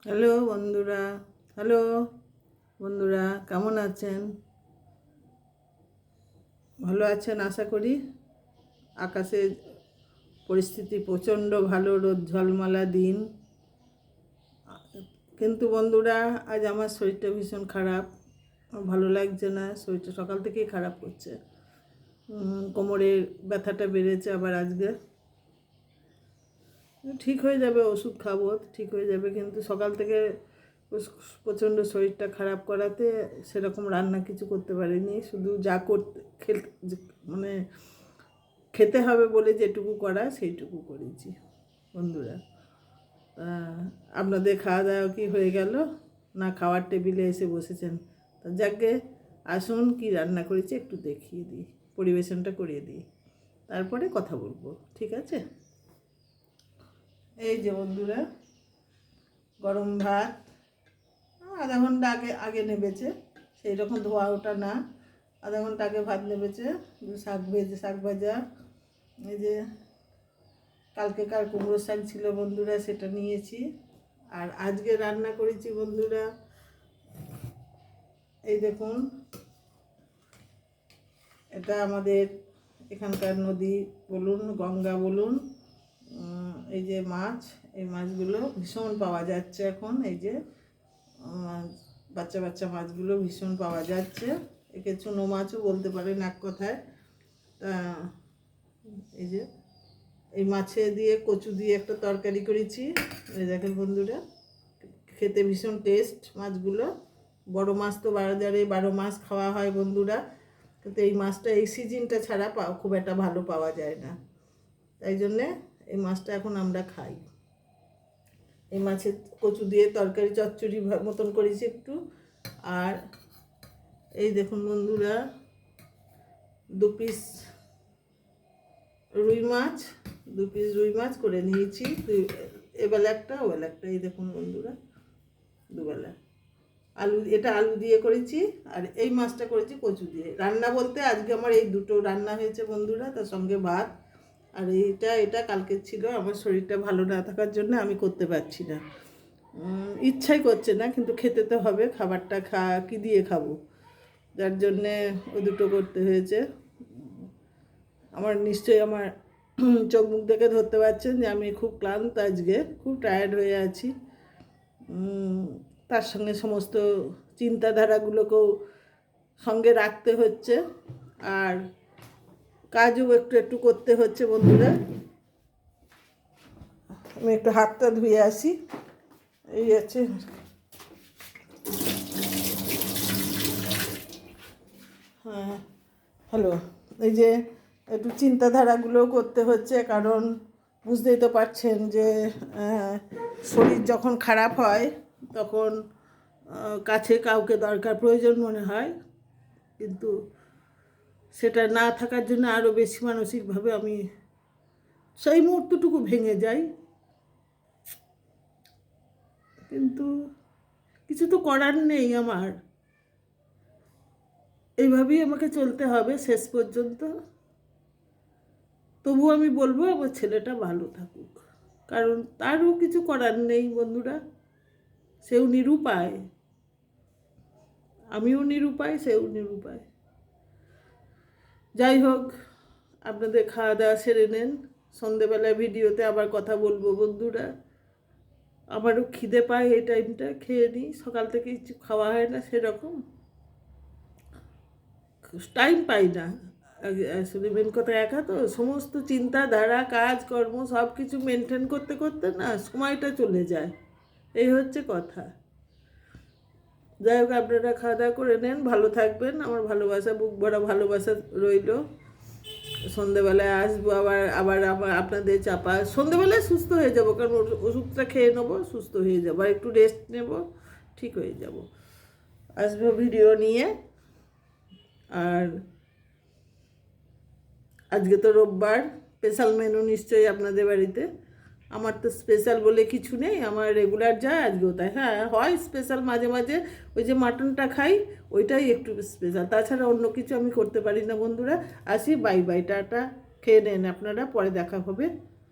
Hello বন্ধুরা, hello বন্ধুরা, কেমন আছেন? ভালো আছেন আশা করি। আকাশের পরিস্থিতি প্রচণ্ড ভালো, রোদ ঝলমলা দিন। কিন্তু বন্ধুরা, আজ আমার শরীরটা ভীষণ খারাপ। আমার ভালো লাগছে না, শরীরটা সকাল থেকেই খারাপ করছে। কোমরের ব্যথাটা বেড়েছে আবার আজকে। ঠিক হয়ে যাবে, ওষুধ খাবো, ঠিক হয়ে যাবে। কিন্তু সকাল থেকে প্রচণ্ড শরীরটা খারাপ করাতে সেরকম রান্না কিছু করতে পারিনি। শুধু যা করতে মানে খেতে হবে বলে যেটুকু করা সেইটুকু করেছি বন্ধুরা। আপনাদের খাওয়া দাওয়া কি হয়ে গেল? না খাওয়ার টেবিলে এসে বসেছেন? তা যাকে আসুন, কি রান্না করেছি একটু দেখিয়ে দিই, পরিবেশনটা করিয়ে দিই, তারপরে কথা বলবো, ঠিক আছে? এই যে বন্ধুরা, গরম ভাত আধা ঘন্টা আগে আগে নেবেছে, সেই রকম ধোয়া ওটা না, আধা ঘন্টা আগে ভাত নেবেছে। শাক ভাজা, এই যে কালকেকার কুমড়ো শাক ছিল বন্ধুরা, সেটা নিয়েছি। আর আজকে রান্না করেছি বন্ধুরা, এই দেখুন, এটা আমাদের এখানকার নদী বলুন, গঙ্গা বলুন, এই যে মাছ, এই মাছগুলো ভীষণ পাওয়া যাচ্ছে এখন। এই যে বাচ্চা বাচ্চা মাছগুলো ভীষণ পাওয়া যাচ্ছে। একে চুনো মাছও বলতে পারেন এক কথায়। তা এই যে এই মাছে দিয়ে কচু দিয়ে একটা তরকারি করেছি। এই দেখেন বন্ধুরা, খেতে ভীষণ টেস্ট মাছগুলো। বড় মাছ তো বাজারে 12 মাস খাওয়া হয় বন্ধুরা, কিন্তু এই মাছটা এই সিজনটা ছাড়া খুব একটা ভালো পাওয়া যায় না। তাই জন্যে এই মাছটা এখন আমরা খাই। এই মাছের কচু দিয়ে তরকারি চচ্চড়ি মতন করেছি একটু। আর এই দেখুন বন্ধুরা, 2 পিস রুই মাছ করে নিয়েছি। এবেলা একটা, ওবেলা একটা। এই দেখুন বন্ধুরা, দুবেলা। এটা আলু দিয়ে করেছি, আর এই মাছটা করেছি কচু দিয়ে। রান্না বলতে আজকে আমার এই দুটো রান্না হয়েছে বন্ধুরা, তার সঙ্গে ভাত। আর এটা কালকে ছিল। আমার শরীরটা ভালো না থাকার জন্য আমি করতে পারছি না, ইচ্ছাই করছে না, কিন্তু খেতে তো হবে। খাবারটা কী দিয়ে খাবো, যার জন্যে ওই দুটো করতে হয়েছে। আমার নিশ্চয়ই আমার চোখ মুখ দেখে ধরতে পারছেন যে আমি খুব ক্লান্ত আজকে, খুব টায়ার্ড হয়ে আছি। তার সঙ্গে সমস্ত চিন্তাধারাগুলোকেও সঙ্গে রাখতে হচ্ছে, আর কাজও একটু একটু করতে হচ্ছে বন্ধুরা। আমি একটু হাতটা ধুয়ে আসি। এই আছে, হ্যাঁ, হ্যালো। এই যে একটু চিন্তাধারাগুলো করতে হচ্ছে, কারণ বুঝতেই তো পারছেন যে শরীর যখন খারাপ হয় তখন কাছে কাউকে দরকার, প্রয়োজন মনে হয়। কিন্তু সেটা না থাকার জন্য আরও বেশি মানসিকভাবে আমি সেই মুহূর্তটুকু ভেঙে যাই। কিন্তু কিছু তো করার নেই আমার, এইভাবেই আমাকে চলতে হবে শেষ পর্যন্ত। তবু আমি বলবো আমার ছেলেটা ভালো থাকুক, কারণ তারও কিছু করার নেই বন্ধুরা। সেও নিরুপায়, আমিও নিরুপায়, সেও নিরুপায়। যাই হোক, আপনাদের খাওয়া দাওয়া সেরে নেন। সন্ধেবেলায় ভিডিওতে আবার কথা বলবো বন্ধুরা। আমারও খিদে পায়, এই টাইমটা খেয়ে নিই। সকাল থেকে কিছু খাওয়া হয় না সেরকম, টাইম পাই না। আসলে মেন কথা, একা তো, সমস্ত চিন্তাধারা, কাজকর্ম সব কিছু মেনটেন করতে করতে না সময়টা চলে যায়। এই হচ্ছে কথা। যাই হোক, আপনারা খাওয়া দাওয়া করে নেন, ভালো থাকবেন। আমার ভালোবাসা, বুক ভরা ভালোবাসা রইল। সন্ধেবেলায় আসবো আবার আবার আবার আপনাদের চাপা। সন্ধেবেলায় সুস্থ হয়ে যাব, কারণ ওষুধটা খেয়ে নেবো, সুস্থ হয়ে যাবো, আর একটু রেস্ট নেব, ঠিক হয়ে যাব। আসবো ভিডিও নিয়ে। আর আজকে তো রোববার, স্পেশাল মেনু নিশ্চয়ই আপনাদের বাড়িতে। আমার তো স্পেশাল বলে কিছু নেই, আমার রেগুলার যা আজকেও তাই। হ্যাঁ, হয় স্পেশাল মাঝে মাঝে, ওই যে মাটনটা খাই, ওইটাই একটু স্পেশাল। তাছাড়া অন্য কিছু আমি করতে পারি না বন্ধুরা। আসি, বাই বাই, টাটা। খেয়ে নেন আপনারা, পরে দেখা হবে।